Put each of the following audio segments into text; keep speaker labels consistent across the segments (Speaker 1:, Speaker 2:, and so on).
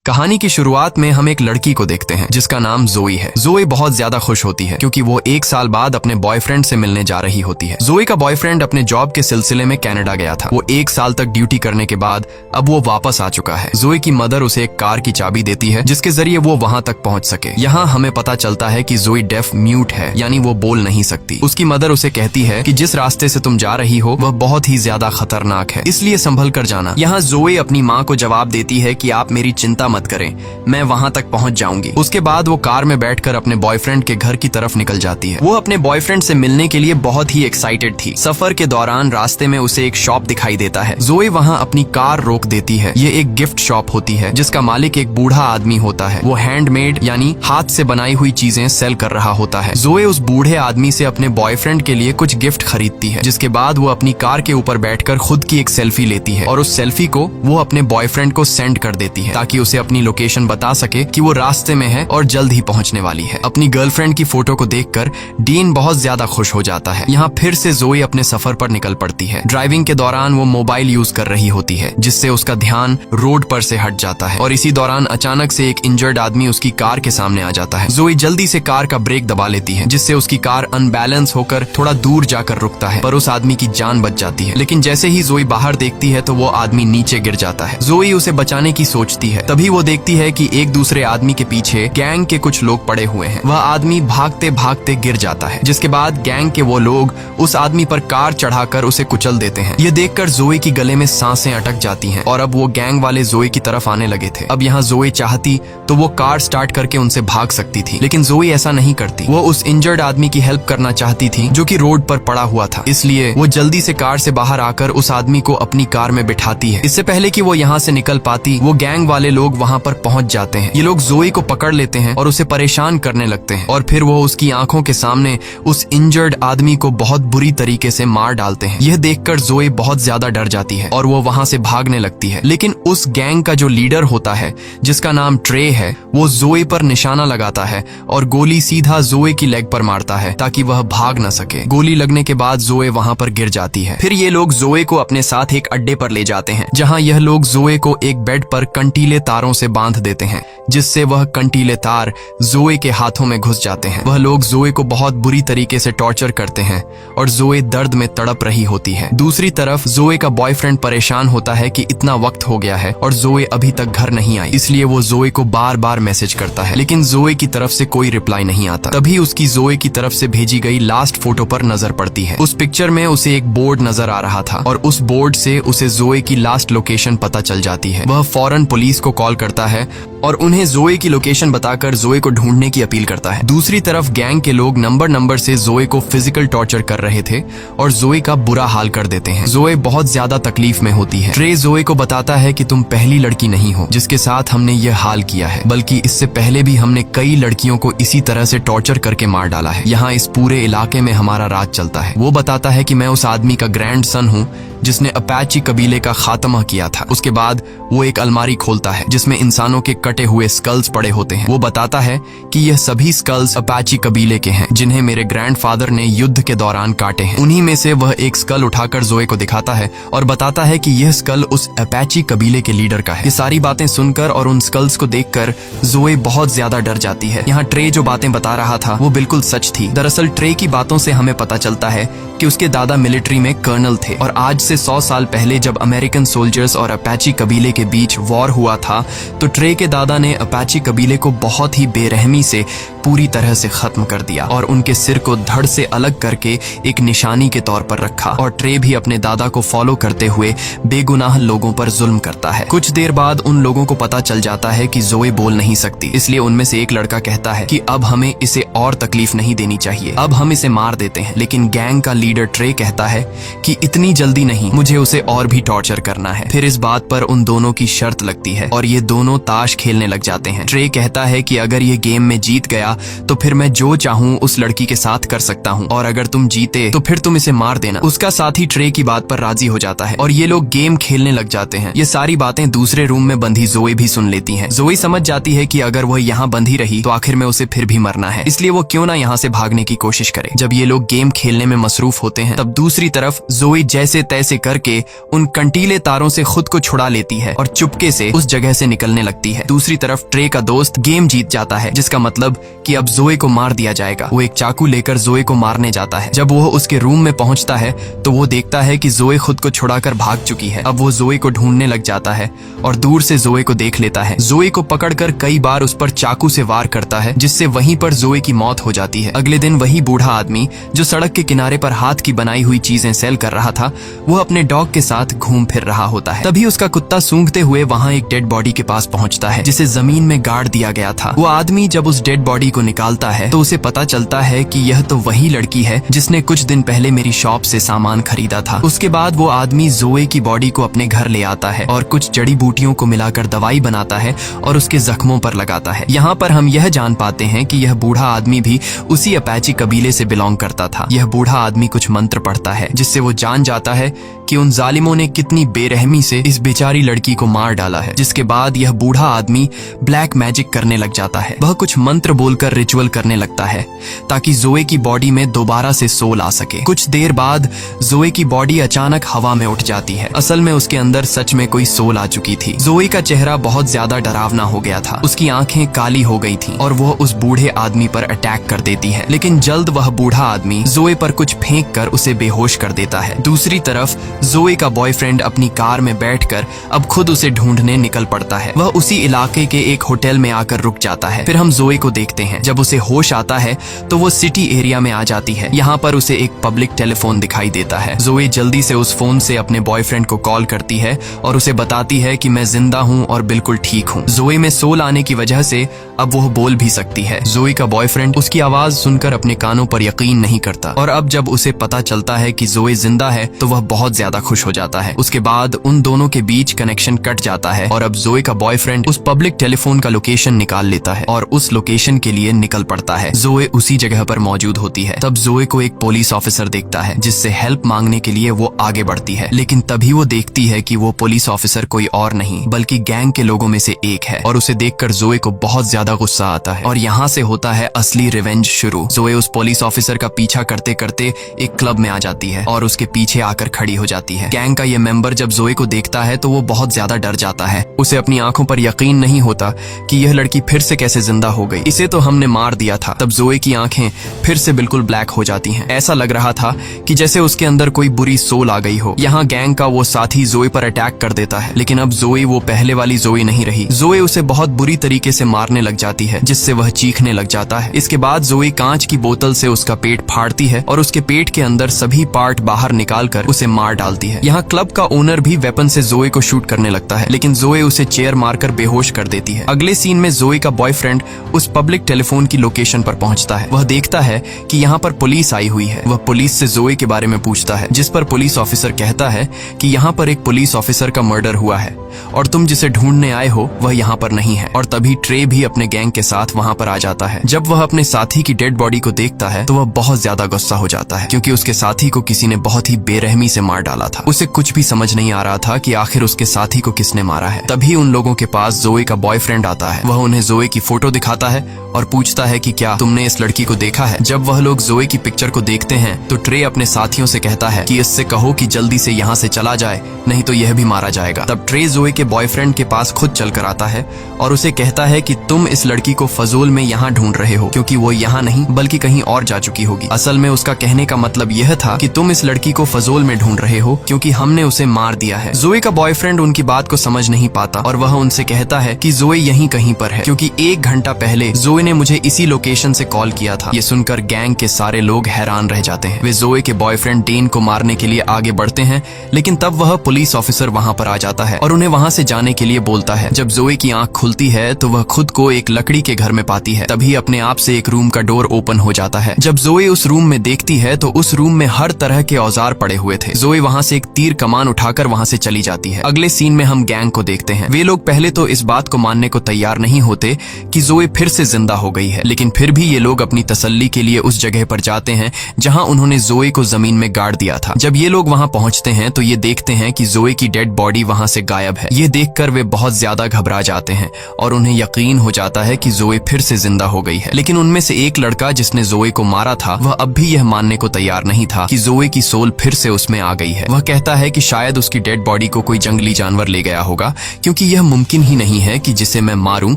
Speaker 1: कहानी की शुरुआत में हम एक लड़की को देखते हैं जिसका नाम जोई है। जोई बहुत ज्यादा खुश होती है क्योंकि वो 1 साल बाद अपने बॉयफ्रेंड से मिलने जा रही होती है। जोई का बॉयफ्रेंड अपने जॉब के सिलसिले में कनाडा गया था। वो 1 साल तक ड्यूटी करने के बाद अब वो वापस आ चुका है। जोई की मदर उसे एक कार की चाबी देती है जिसके जरिए वो वहां तक पहुंच सके। यहाँ हमें पता चलता है कि जोई डेफ म्यूट है, यानी वो बोल नहीं सकती। उसकी मदर उसे कहती है कि जिस रास्ते से तुम जा रही हो वह बहुत ही ज्यादा खतरनाक है, इसलिए संभल कर जाना। यहाँ जोई अपनी माँ को जवाब देती है कि आप मेरी चिंता मत करें, मैं वहां तक पहुंच जाऊंगी। उसके बाद वो कार में बैठकर अपने बॉयफ्रेंड के घर की तरफ निकल जाती है। वो अपने बॉयफ्रेंड से मिलने के लिए बहुत ही एक्साइटेड थी। सफर के दौरान रास्ते में उसे एक शॉप दिखाई देता है। जोई वहां अपनी कार रोक देती है। ये एक गिफ्ट शॉप होती है जिसका मालिक एक बूढ़ा आदमी होता है। वो हैंडमेड यानी हाथ से बनाई हुई चीजें सेल कर रहा होता है। जोई उस बूढ़े आदमी से अपने बॉयफ्रेंड के लिए कुछ गिफ्ट खरीदती है, जिसके बाद वो अपनी कार के ऊपर बैठकर खुद की एक सेल्फी लेती है और उस सेल्फी को वो अपने बॉयफ्रेंड को सेंड कर देती है ताकि उसे अपनी लोकेशन बता सके कि वो रास्ते में है और जल्द ही पहुंचने वाली है। अपनी गर्लफ्रेंड की फोटो को देखकर डीन बहुत ज्यादा खुश हो जाता है। यहाँ फिर से जोई अपने सफर पर निकल पड़ती है। ड्राइविंग के दौरान वो मोबाइल यूज कर रही होती है जिससे उसका ध्यान रोड पर से हट जाता है और इसी दौरान अचानक से एक इंजर्ड आदमी उसकी कार के सामने आ जाता है। जोई जल्दी से कार का ब्रेक दबा लेती है जिससे उसकी कार अनबैलेंस होकर थोड़ा दूर जाकर रुकता है, पर उस आदमी की जान बच जाती है। लेकिन जैसे ही जोई बाहर देखती है तो वो आदमी नीचे गिर जाता है। जोई उसे बचाने की सोचती है, तभी वो देखती है कि एक दूसरे आदमी के पीछे गैंग के कुछ लोग पड़े हुए हैं। वह आदमी भागते भागते गिर जाता है, जिसके बाद गैंग के वो लोग उस आदमी पर कार चढ़ाकर उसे कुचल देते हैं। ये देखकर जोई की गले में सांसें अटक जाती हैं और अब वो गैंग वाले जोई की तरफ आने लगे थे। अब यहाँ जोई चाहती तो वो कार स्टार्ट करके उनसे भाग सकती थी, लेकिन जोई ऐसा नहीं करती। वो उस इंजर्ड आदमी की हेल्प करना चाहती थी जो कि रोड पर पड़ा हुआ था, इसलिए वो जल्दी से कार से बाहर आकर उस आदमी को अपनी कार में बिठाती है। इससे पहले कि वो यहाँ से निकल पाती, वो गैंग वाले लोग वहाँ पर पहुंच जाते हैं। ये लोग जोई को पकड़ लेते हैं और उसे परेशान करने लगते हैं और फिर वो उसकी आंखों के सामने उस इंजर्ड आदमी को बहुत बुरी तरीके से मार डालते हैं। यह देखकर जोई बहुत ज्यादा डर जाती है और वो वहां से भागने लगती है। लेकिन उस गैंग का जो लीडर होता है जिसका नाम ट्रे है, वो जोई पर निशाना लगाता है और गोली सीधा जोई की लेग पर मारता है ताकि वह भाग न सके। गोली लगने के बाद जोई वहां पर गिर जाती है। फिर ये लोग जोई को अपने साथ एक अड्डे पर ले जाते हैं जहां यह लोग जोई को एक बेड पर कंटीले तारों से बांध देते हैं, जिससे वह कंटीले तार जोई के हाथों में घुस जाते हैं। वह लोग जोई को बहुत बुरी तरीके से टॉर्चर करते हैं और जोई दर्द में तड़प रही होती है। दूसरी तरफ जोई का बॉयफ्रेंड परेशान होता है कि इतना वक्त हो गया है और जोई अभी तक घर नहीं आई, इसलिए वो जोई को बार बार मैसेज करता है, लेकिन जोई की तरफ से कोई रिप्लाई नहीं आता। तभी उसकी जोई की तरफ से भेजी गई लास्ट फोटो पर नजर पड़ती है। उस पिक्चर में उसे एक बोर्ड नजर आ रहा था और उस बोर्ड से उसे जोई की लास्ट लोकेशन पता चल जाती है। वह फौरन पुलिस को कॉल करता है और उन्हें जोई की लोकेशन बताकर जोई को ढूंढने की अपील करता है। दूसरी तरफ गैंग के लोग नंबर से जोई को फिजिकल टॉर्चर कर रहे थे और जोई का बुरा हाल कर देते हैं। जोई बहुत ज्यादा तकलीफ में होती है। ट्रे जोई को बताता है कि तुम पहली लड़की नहीं हो जिसके साथ हमने ये हाल किया है, बल्कि इससे पहले भी हमने कई लड़कियों को इसी तरह से टॉर्चर करके मार डाला है। यहाँ इस पूरे इलाके में हमारा राज चलता है। वो बताता है कि मैं उस आदमी का ग्रैंड सन हूँ जिसने अपाची कबीले का खात्मा किया था। उसके बाद वो एक अलमारी खोलता है जिसमें इंसानों के कटे हुए स्कल्स पड़े होते हैं। वो बताता है कि यह सभी स्कल्स अपाची कबीले के हैं जिन्हें मेरे ग्रैंडफादर ने युद्ध के दौरान काटे हैं। उन्हीं में से वह एक स्कल उठाकर जोई को दिखाता है और बताता है कि यह स्कल उस अपाची कबीले के लीडर का है। ये सारी बातें सुनकर और उन स्कल्स को देखकर जोई बहुत ज्यादा डर जाती है। यहाँ ट्रे जो बातें बता रहा था वो बिल्कुल सच थी। दरअसल ट्रे की बातों से हमें पता चलता है कि उसके दादा मिलिट्री में कर्नल थे और आज से 100 साल पहले जब अमेरिकन सोल्जर्स और अपाची कबीले के बीच वॉर हुआ था तो ट्रे के दादा ने अपाची कबीले को बहुत ही बेरहमी से पूरी तरह से खत्म कर दिया और उनके सिर को धड़ से अलग करके एक निशानी के तौर पर रखा। और ट्रे भी अपने दादा को फॉलो करते हुए बेगुनाह लोगों पर जुल्म करता है। कुछ देर बाद उन लोगों को पता चल जाता है कि जोई बोल नहीं सकती, इसलिए उनमें से एक लड़का कहता है कि अब हमें इसे और तकलीफ नहीं देनी चाहिए, अब हम इसे मार देते हैं। लेकिन गैंग का लीडर ट्रे कहता है कि इतनी जल्दी नहीं, मुझे उसे और भी टॉर्चर करना है। फिर इस बात पर उन दोनों की शर्त लगती है और ये दोनों ताश खेलने लग जाते हैं। ट्रे कहता है कि अगर ये गेम में जीत गया गया तो फिर मैं जो चाहूँ उस लड़की के साथ कर सकता हूँ, और अगर तुम जीते तो फिर तुम इसे मार देना। उसका साथी ट्रे की बात पर राजी हो जाता है और ये लोग गेम खेलने लग जाते हैं। ये सारी बातें दूसरे रूम में बंधी जोई भी सुन लेती है। जोई समझ जाती है कि अगर वह यहाँ बंधी रही तो आखिर में उसे फिर भी मरना है, इसलिए वो क्यों ना यहाँ से भागने की कोशिश करे। जब ये लोग गेम खेलने में मसरूफ होते हैं तब दूसरी तरफ जोई जैसे तैसे करके उन कंटीले तारों से खुद को छुड़ा लेती है और चुपके से उस जगह से निकलने लगती है। दूसरी तरफ ट्रे का दोस्त गेम जीत जाता है, जिसका मतलब कि अब जोई को मार दिया जाएगा। वो एक चाकू लेकर जोई को मारने जाता है। जब वो उसके रूम में पहुंचता है तो वो देखता है कि जोई खुद को छुड़ाकर भाग चुकी है। अब वो जोई को ढूंढने लग जाता है और दूर से जोई को देख लेता है। जोई को पकड़कर कई बार उस पर चाकू से वार करता है, जिससे वहीं पर जोई की मौत हो जाती है। अगले दिन वही बूढ़ा आदमी जो सड़क के किनारे पर हाथ की बनाई हुई चीजें सेल कर रहा था, वो अपने डॉग के साथ घूम फिर रहा होता है। तभी उसका कुत्ता सूंघते हुए वहाँ एक डेड बॉडी के पास पहुँचता है, जिसे जमीन में गाड़ दिया गया था। वो आदमी जब उस डेड बॉडी को निकालता है तो उसे पता चलता है कि यह तो वही लड़की है जिसने कुछ दिन पहले मेरी शॉप से सामान खरीदा था। उसके बाद वो आदमी जोए की बॉडी को अपने घर ले आता है और कुछ जड़ी बूटियों को मिलाकर दवाई बनाता है और उसके जख्मों पर लगाता है। यहाँ पर हम यह जान पाते हैं कि यह बूढ़ा आदमी भी उसी अपाची कबीले से बिलोंग करता था। यह बूढ़ा आदमी कुछ मंत्र पढ़ता है, जिससे वो जान जाता है कि उन जालिमों ने कितनी बेरहमी से इस बेचारी लड़की को मार डाला है। जिसके बाद यह बूढ़ा आदमी ब्लैक मैजिक करने लग जाता है। वह कुछ मंत्र बोलकर रिचुअल करने लगता है ताकि जोए की बॉडी में दोबारा से सोल आ सके। कुछ देर बाद जोए की बॉडी अचानक हवा में उठ जाती है। असल में उसके अंदर सच में कोई सोल आ चुकी थी। जोए का चेहरा बहुत ज्यादा डरावना हो गया था। उसकी आंखें काली हो गई थीं और वह उस बूढ़े आदमी पर अटैक कर देती है, लेकिन जल्द वह बूढ़ा आदमी जोए पर कुछ फेंक कर उसे बेहोश कर देता है। दूसरी तरफ जोए का बॉयफ्रेंड अपनी कार में बैठकर अब खुद उसे ढूंढने निकल पड़ता है। वह उसी इलाके के एक होटल में आकर रुक जाता है। फिर हम जोए को देखते हैं। जब उसे होश आता है तो वो सिटी एरिया में आ जाती है। यहाँ पर उसे एक पब्लिक टेलीफोन दिखाई देता है। जोए जल्दी से उस फोन से अपने बॉयफ्रेंड को कॉल करती है और उसे बताती है कि मैं जिंदा हूँ और बिल्कुल ठीक हूँ। जोए में सोल आने की वजह से अब वह बोल भी सकती है। जोए का बॉयफ्रेंड उसकी आवाज सुनकर अपने कानों पर यकीन नहीं करता और अब जब उसे पता चलता है कि जोए जिंदा है तो वह बहुत ज्यादा खुश हो जाता है। उसके बाद उन दोनों के बीच कनेक्शन कट जाता है और अब जोए का बॉयफ्रेंड उस पब्लिक टेलीफोन का लोकेशन निकाल लेता है और उस लोकेशन के लिए निकल पड़ता है। जोए उसी जगह पर मौजूद होती है। तब जोए को एक पुलिस ऑफिसर देखता है, जिससे हेल्प मांगने के लिए वो आगे बढ़ती है, लेकिन तभी वो देखती है कि वो पुलिस ऑफिसर कोई और नहीं बल्कि गैंग के लोगों में से एक है और उसे देखकर जोए को बहुत ज्यादा गुस्सा आता है और यहाँ से होता है असली रिवेंज शुरू। जोए उस पुलिस ऑफिसर का पीछा करते करते एक क्लब में आ जाती है और उसके पीछे आकर खड़ी हो जाती है। गैंग का ये मेंबर जब जोए को देखता है तो वो बहुत ज्यादा डर जाता है। उसे अपनी आंखों पर यकीन नहीं होता कि यह लड़की फिर से कैसे जिंदा हो गई। इसे तो हमने मार दिया था। तब जोए की आंखें फिर से बिल्कुल ब्लैक हो जाती हैं। ऐसा लग रहा था कि जैसे उसके अंदर कोई बुरी सोल आ गई हो। यहाँ गैंग का वो साथी जोए पर अटैक कर देता है, लेकिन अब जोए वो पहले वाली जोए नहीं रही। जोए उसे बहुत बुरी तरीके से मारने लग जाती है, जिससे वह चीखने लग जाता है। इसके बाद जोए कांच की बोतल से उसका पेट फाड़ती है और उसके पेट के अंदर सभी पार्ट बाहर निकालकर उसे मार डालती है। यहाँ क्लब का ओनर भी वेपन से जोए को शूट करने लगता है, लेकिन जोए उसे चेयर मारकर बेहोश कर देती है। अगले सीन में जोए का बॉयफ्रेंड उस पब्लिक टेलीफोन की लोकेशन पर पहुंचता है। वह देखता है कि यहाँ पर पुलिस आई हुई है। वह पुलिस से जोए के बारे में पूछता है, जिस पर पुलिस ऑफिसर कहता है कि यहाँ पर एक पुलिस ऑफिसर का मर्डर हुआ है और तुम जिसे ढूंढने आए हो वह यहाँ पर नहीं है। और तभी ट्रे भी अपने गैंग के साथ वहाँ पर आ जाता है। जब वह अपने साथी की डेड बॉडी को देखता है तो वह बहुत ज्यादा गुस्सा हो जाता है, क्योंकि उसके साथी को किसी ने बहुत ही बेरहमी से मार डाला था। उसे कुछ भी समझ नहीं आ रहा था कि आखिर उसके साथी को किसने मारा है। तभी उन लोगों के पास जोए का बॉयफ्रेंड आता है। वह उन्हें जोए की फोटो दिखाता है और पूछता है कि क्या तुमने इस लड़की को देखा है। जब वह लोग जोए की पिक्चर को देखते हैं तो ट्रे अपने साथियों से कहता है कि इससे कहो कि जल्दी से यहाँ से चला जाए, नहीं तो यह भी मारा जाएगा। तब ट्रे जोए के बॉयफ्रेंड के पास खुद चलकर आता है और उसे कहता है कि तुम इस लड़की को फजूल में यहाँ ढूंढ रहे हो, क्योंकि वो यहाँ नहीं बल्कि कहीं और जा चुकी होगी। असल में उसका कहने का मतलब यह था कि तुम इस लड़की को फजूल में ढूंढ रहे हो क्योंकि हमने उसे मार दिया है। जोए का बॉयफ्रेंड उनकी बात को समझ नहीं पाता और वह उनसे कहता है कि जोए यहीं कहीं पर है, क्योंकि 1 घंटा पहले जोए ने मुझे इसी लोकेशन से कॉल किया था। ये सुनकर गैंग के सारे लोग हैरान रह जाते हैं। वे जोए के बॉयफ्रेंड डेन को मारने के लिए आगे बढ़ते हैं, लेकिन तब वह पुलिस ऑफिसर वहाँ पर आ जाता है और उन्हें वहाँ से जाने के लिए बोलता है। जब जोए की आंख खुलती है तो वह खुद को एक लकड़ी के घर में पाती है। तभी अपने आप से एक रूम का डोर ओपन हो जाता है। जब जोए उस रूम में देखती है तो उस रूम में हर तरह के औजार पड़े हुए थे। जोए वहाँ से एक तीर कमान उठाकर वहाँ से चली जाती है। अगले सीन में हम गैंग को देखते हैं। वे लोग पहले तो इस बात को मानने को तैयार नहीं होते कि जोए फिर से जिंदा हो गई है। लेकिन फिर भी ये लोग अपनी तसल्ली के लिए उस जगह पर जाते हैं जहां उन्होंने जोए को जमीन में गाड़ दिया था। जब ये लोग वहां पहुंचते हैं तो ये देखते हैं कि जोए की डेड बॉडी वहां से गायब है। ये देखकर वे बहुत ज्यादा घबरा जाते हैं और उन्हें यकीन हो जाता है कि जोए फिर से जिंदा हो गई है। लेकिन उनमें से एक लड़का जिसने जोए को मारा था, वह अब भी यह मानने को तैयार नहीं था कि जोए की सोल फिर से उसमें आ गई है। वह कहता है कि शायद उसकी डेड बॉडी को कोई जंगली जानवर ले गया होगा, क्योंकि यह मुमकिन ही नहीं है कि जिसे मैं मारूं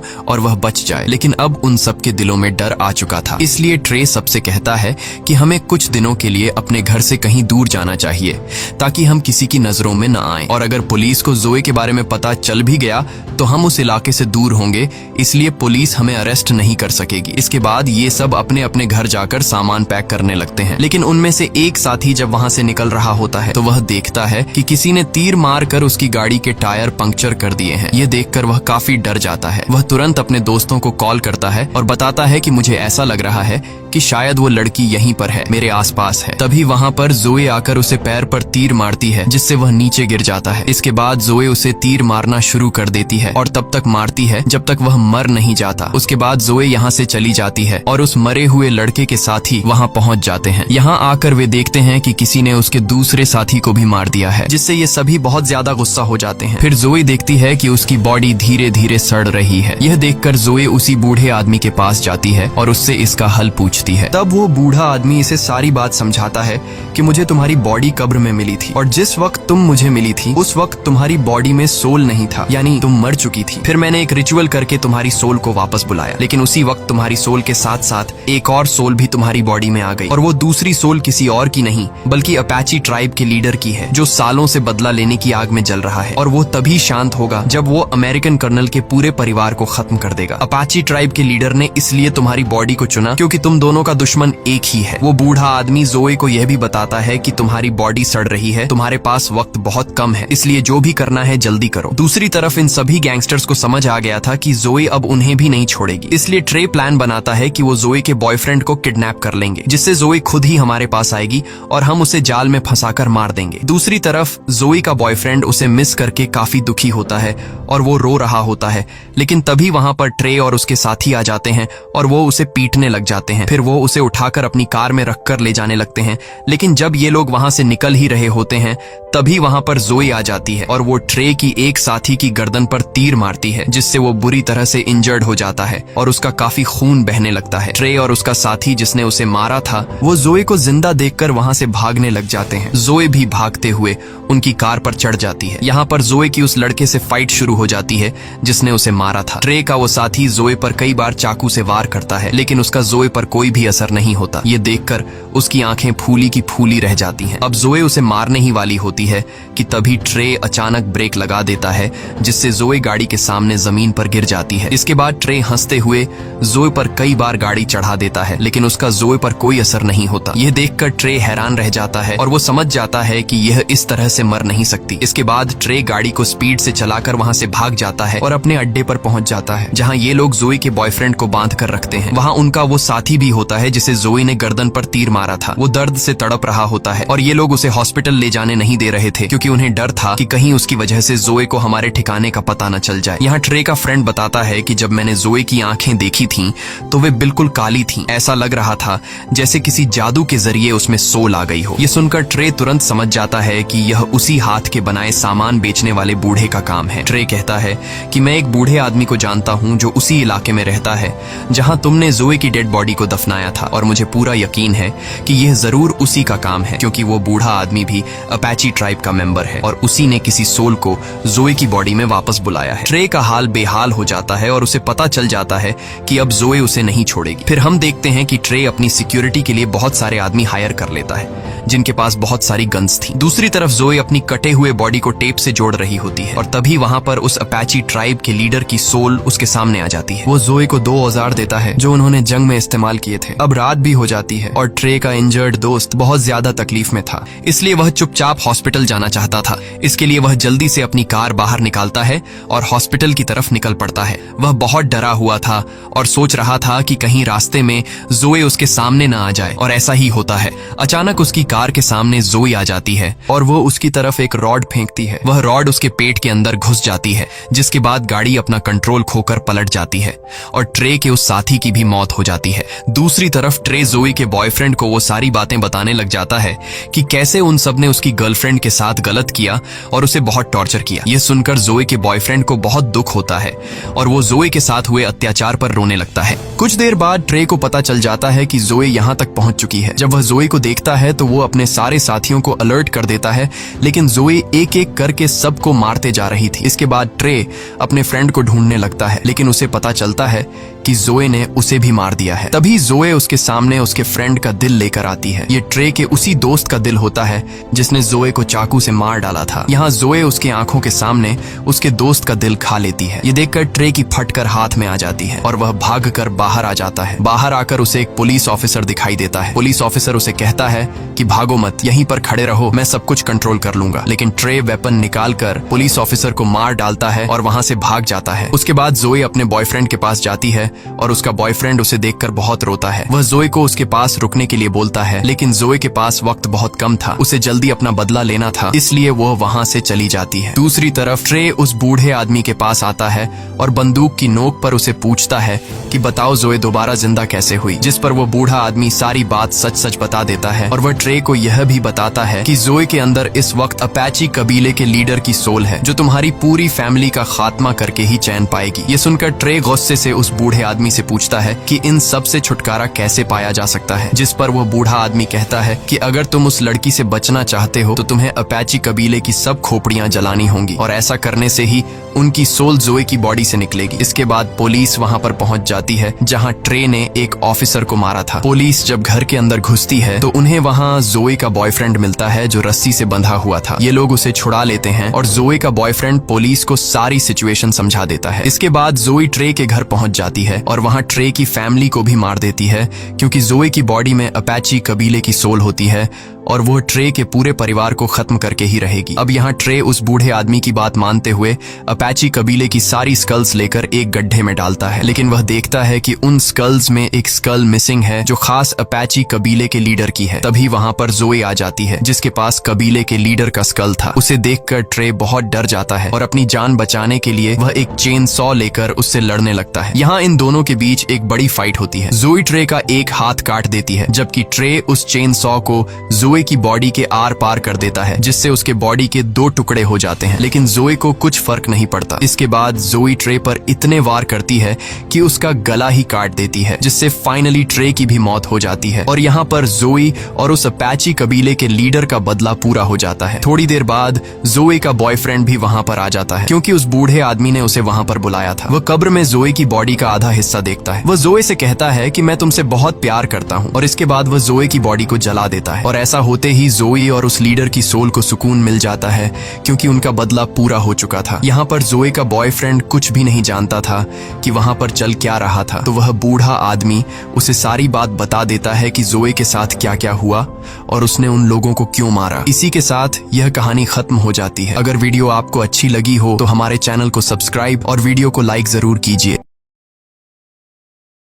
Speaker 1: और वह बच जाए। लेकिन अब उन सबके दिलों में डर आ चुका था। इसलिए ट्रे सबसे कहता है कि हमें कुछ दिनों के लिए अपने घर से कहीं दूर जाना चाहिए ताकि हम किसी की नजरों में न आएं। और अगर पुलिस को जोए के बारे में पता चल भी गया तो हम उस इलाके से दूर होंगे, इसलिए पुलिस हमें अरेस्ट नहीं कर सकेगी। इसके बाद ये सब अपने अपने घर जाकर सामान पैक करने लगते हैं। लेकिन उनमें से एक साथी जब वहां से निकल रहा होता है तो वह देखता है कि किसी ने तीर मारकर उसकी गाड़ी के टायर पंक्चर कर दिए हैं। यह देखकर वह काफी डर जाता है। वह तुरंत अपने दोस्तों को कॉल करता है और बताता है कि मुझे ऐसा लग रहा है कि शायद वो लड़की यहीं पर है, मेरे आसपास है। तभी वहां पर जोए आकर उसे पैर पर तीर मारती है, जिससे वह नीचे गिर जाता है। इसके बाद जोए उसे तीर मारना शुरू कर देती है और तब तक मारती है जब तक वह मर नहीं जाता। उसके बाद जोए यहाँ से चली जाती है और उस मरे हुए लड़के के साथी वहाँ पहुँच जाते हैं। यहाँ आकर वे देखते हैं कि किसी ने उसके दूसरे साथी को भी मार दिया है, जिससे ये सभी बहुत ज्यादा गुस्सा हो जाते हैं। फिर जोए देखती है कि उसकी बॉडी धीरे धीरे सड़ रही है। यह देखकर जोए उसी बूढ़े आदमी के पास जाती है और उससे इसका हल पूछती है। तब वो बूढ़ा आदमी इसे सारी बात समझाता है कि मुझे तुम्हारी बॉडी कब्र में मिली थी और जिस वक्त तुम मुझे मिली थी उस वक्त तुम्हारी बॉडी में सोल नहीं था, यानी तुम मर चुकी थी। फिर मैंने एक रिचुअल करके तुम्हारी सोल को वापस बुलाया, लेकिन उसी वक्त तुम्हारी सोल के साथ साथ एक और सोल भी तुम्हारी बॉडी में आ गई और वो दूसरी सोल किसी और की नहीं बल्कि अपाची ट्राइब के लीडर की है, जो सालों से बदला लेने की आग में जल रहा है। और वो तभी शांत होगा जब वो अमेरिकन कर्नल के पूरे परिवार को खत्म कर देगा। अपाची ट्राइब के लीडर ने इसलिए तुम्हारी बॉडी को चुना क्योंकि तुम दोनों का दुश्मन एक ही है। वो बूढ़ा आदमी जोए को यह भी बताता है कि तुम्हारी बॉडी सड़ रही है, तुम्हारे पास वक्त बहुत कम है, इसलिए जो भी करना है जल्दी करो। दूसरी तरफ इन सभी गैंगस्टर्स को समझ आ गया था कि जोए अब उन्हें भी नहीं छोड़ेगी, इसलिए ट्रे प्लान बनाता है कि वो जोए के बॉयफ्रेंड को किडनैप कर लेंगे, जिससे जोए खुद ही हमारे पास आएगी और हम उसे जाल में फंसाकर मार देंगे। दूसरी तरफ जोए का बॉयफ्रेंड उसे मिस करके काफी दुखी होता है और वो रो रहा होता है। लेकिन तभी वहां पर ट्रे और उसके साथी आ जाते हैं और वो उसे पीटने लग जाते हैं। फिर वो उसे उठाकर अपनी कार में रखकर ले जाने लगते हैं। लेकिन जब ये लोग वहां से निकल ही रहे होते हैं तभी वहां पर जोए आ जाती है और वो ट्रे की एक साथी की गर्दन पर तीर मारती है, जिससे वो बुरी तरह से इंजर्ड हो जाता है और उसका काफी खून बहने लगता है। ट्रे और उसका साथी जिसने उसे मारा था वो जोए को जिंदा देखकर वहां से भागने लग जाते हैं। जोए भी भागते हुए उनकी कार पर चढ़ जाती है। यहाँ पर जोए की उस लड़के से फाइट शुरू हो जाती है जिसने उसे मारा था। ट्रे का वो साथी जोए पर कई बार चाकू से वार करता है, लेकिन उसका जोए पर कोई भी असर नहीं होता। ये देखकर उसकी आंखें फूली की फूली रह जाती हैं। अब जोए उसे मारने ही वाली होती है कि तभी ट्रे अचानक ब्रेक लगा देता है, जिससे जोए गाड़ी के सामने जमीन पर गिर जाती है। इसके बाद ट्रे हंसते हुए जोए पर कई बार गाड़ी चढ़ा देता है, लेकिन उसका जोए पर कोई असर नहीं होता। यह देखकर ट्रे हैरान रह जाता है और वो समझ जाता है कि यह इस तरह से मर नहीं सकती। इसके बाद ट्रे गाड़ी को स्पीड से चलाकर वहां से भाग जाता है और अपने अड्डे पर पहुंच जाता है, जहां ये लोग जोए के बॉयफ्रेंड को बांध कर रखते हैं। वहां उनका वो साथी भी होता है जिसे जोए ने गर्दन पर तीर मारा था। वो दर्द से तड़प रहा होता है और ये लोग उसे हॉस्पिटल ले जाने नहीं दे रहे थे, क्योंकि उन्हें डर था कि कहीं उसकी वजह से जोए को हमारे ठिकाने का पता न चल जाए। यहाँ ट्रे का फ्रेंड बताता है कि जब मैंने जोए की आंखें देखी थीं तो वे बिल्कुल काली थीं। ऐसा लग रहा था जैसे किसी जादू के जरिए उसमें सोल आ गई हो। ये सुनकर ट्रे तुरंत समझ जाता है कि यह उसी हाथ के बनाए सामान बेचने वाले बूढ़े का काम है। ट्रे कहता है कि मैं एक बूढ़े आदमी को जानता हूँ जो उसी इलाके में रहता है जहाँ तुमने जोए की डेड बॉडी को दफनाया था, और मुझे पूरा यकीन है कि यह जरूर उसी का काम है, क्योंकि वो बूढ़ा आदमी भी अपाची ट्राइब का मेंबर है और उसी ने किसी सोल को जोए की बॉडी में वापस बुलाया है। ट्रे का हाल बेहाल हो जाता है और उसे पता चल जाता है कि अब जोए उसे नहीं छोड़ेगी। फिर हम देखते हैं कि ट्रे अपनी सिक्योरिटी के लिए बहुत सारे आदमी हायर कर लेता है जिनके पास बहुत सारी गन्स थी। दूसरी तरफ जोए अपनी कटे हुए बॉडी को टेप से जोड़ रही होती है और तभी वहां पर उस अपाची ट्राइब के लीडर की सोल उसके सामने आ जाती है। वो जोए को 2 औजार देता है जो उन्होंने जंग में इस्तेमाल किए थे। अब रात भी हो जाती है और ट्रे का इंजर्ड दोस्त बहुत ज्यादा तकलीफ में था, इसलिए वह चुपचाप हॉस्पिटल जाना चाहता था। इसके लिए वह जल्दी से अपनी कार बाहर निकालता है और हॉस्पिटल की तरफ निकल पड़ता है। वह बहुत डरा हुआ था और सोच रहा था कि कहीं रास्ते में जोए उसके सामने न आ जाए, और ऐसा ही होता है। अचानक उसकी कार के सामने जोए आ जाती है और वो उसकी तरफ एक रॉड फेंकती है। वह रॉड उसके पेट के अंदर घुस जाती है, जिसके बाद गाड़ी अपना कंट्रोल खोकर पलट जाती है और ट्रे ट्रे के उस साथी की भी मौत हो जाती है। दूसरी तरफ ट्रे जोई के बॉयफ्रेंड को वो सारी बातें बताने लग जाता है कि कैसे उन सब ने उसकी गर्लफ्रेंड के साथ गलत किया और उसे बहुत टॉर्चर किया। ये सुनकर जोई के बॉयफ्रेंड को बहुत दुख होता है और वो जोई के साथ हुए अत्याचार पर रोने लगता है। कुछ देर बाद ट्रे को पता चल जाता है कि जोई यहाँ तक पहुंच चुकी है। जब वह जोई को देखता है तो वो अपने सारे साथियों को अलर्ट कर देता है, लेकिन जोई एक एक करके सबको मारते जा रही थी। इसके बाद ट्रे अपने फ्रेंड को ढूंढने लगता है, लेकिन उसे पता चलता है कि जोए ने उसे भी मार दिया है। तभी जोए उसके सामने उसके फ्रेंड का दिल लेकर आती है। ये ट्रे के उसी दोस्त का दिल होता है जिसने जोए को चाकू से मार डाला था। यहाँ जोए उसके आंखों के सामने उसके दोस्त का दिल खा लेती है। ये देखकर ट्रे की फटकर हाथ में आ जाती है और वह भागकर बाहर आ जाता है। बाहर आकर उसे एक पुलिस ऑफिसर दिखाई देता है। पुलिस ऑफिसर उसे कहता है कि भागो मत, यहीं पर खड़े रहो, मैं सब कुछ कंट्रोल कर लूंगा। लेकिन ट्रे वेपन निकालकर पुलिस ऑफिसर को मार डालता है और वहां से भाग जाता है। उसके बाद जोए अपने बॉयफ्रेंड के पास जाती है और उसका बॉयफ्रेंड उसे देखकर बहुत रोता है। वह जोए को उसके पास रुकने के लिए बोलता है, लेकिन जोए के पास वक्त बहुत कम था, उसे जल्दी अपना बदला लेना था, इसलिए वह वहां से चली जाती है। दूसरी तरफ ट्रे उस बूढ़े आदमी के पास आता है और बंदूक की नोक पर उसे पूछता है कि बताओ जोए दोबारा जिंदा कैसे हुई, जिस पर वो बूढ़ा आदमी सारी बात सच सच बता देता है और वह ट्रे को यह भी बताता है कि जोए के अंदर इस वक्त अपाची कबीले के लीडर की सोल है, जो तुम्हारी पूरी फैमिली का खात्मा करके ही चैन पाएगी। ये सुनकर ट्रे गुस्से से उस बूढ़े आदमी से पूछता है कि इन सब से छुटकारा कैसे पाया जा सकता है, जिस पर वह बूढ़ा आदमी कहता है कि अगर तुम उस लड़की से बचना चाहते हो तो तुम्हें अपाची कबीले की सब खोपड़ियां जलानी होंगी और ऐसा करने से ही उनकी सोल जोए की बॉडी से निकलेगी। इसके बाद पुलिस वहां पर पहुंच जाती है जहां ट्रे ने एक ऑफिसर को मारा था। पुलिस जब घर के अंदर घुसती है तो उन्हें वहां जोए का बॉयफ्रेंड मिलता है जो रस्सी से बंधा हुआ था। ये लोग उसे छुड़ा लेते हैं और जोए का बॉयफ्रेंड पुलिस को सारी सिचुएशन समझा देता है। इसके बाद जोई ट्रे के घर पहुंच जाती है और वहां ट्रे की फैमिली को भी मार देती है, क्योंकि जोए की बॉडी में अपाची कबीले की सोल होती है और वो ट्रे के पूरे परिवार को खत्म करके ही रहेगी। अब यहाँ ट्रे उस बूढ़े आदमी की बात मानते हुए अपाची कबीले की सारी स्कल्स लेकर एक गड्ढे में डालता है, लेकिन वह देखता है कि उन स्कल्स में एक स्कल मिसिंग है जो खास अपाची कबीले के लीडर की है। तभी वहां पर जोई आ जाती है जिसके पास कबीले के लीडर का स्कल था। उसे देखकर ट्रे बहुत डर जाता है और अपनी जान बचाने के लिए वह एक चेन सॉ लेकर उससे लड़ने लगता है। यहाँ इन दोनों के बीच एक बड़ी फाइट होती है। जोई ट्रे का एक हाथ काट देती है, जबकि ट्रे उस चेन सॉ को जोई की बॉडी के आर पार कर देता है, जिससे उसके बॉडी के 2 टुकड़े हो जाते हैं, लेकिन जोई को कुछ फर्क नहीं पड़ता। इसके बाद जोई ट्रे पर इतने वार करती है कि उसका गला ही काट देती है, जिससे फाइनली ट्रे की भी मौत हो जाती है और यहाँ पर जोई और उस अपाची कबीले के लीडर का बदला पूरा हो जाता है। थोड़ी देर बाद जोई का बॉयफ्रेंड भी वहां पर आ जाता है, क्योंकि उस बूढ़े आदमी ने उसे वहां पर बुलाया था। वह कब्र में जोई की बॉडी का आधा हिस्सा देखता है। वह जोई से कहता है कि मैं तुमसे बहुत प्यार करता हूँ और इसके बाद वह जोई की बॉडी को जला देता है और ऐसा होते ही जोई और उस लीडर की सोल को सुकून मिल जाता है, क्योंकि उनका बदला पूरा हो चुका था। यहाँ पर जोई का बॉयफ्रेंड कुछ भी नहीं जानता था कि वहां पर चल क्या रहा था, तो वह बूढ़ा आदमी उसे सारी बात बता देता है कि जोई के साथ क्या क्या हुआ और उसने उन लोगों को क्यों मारा। इसी के साथ यह कहानी खत्म हो जाती है। अगर वीडियो आपको अच्छी लगी हो तो हमारे चैनल को सब्सक्राइब और वीडियो को लाइक जरूर कीजिए।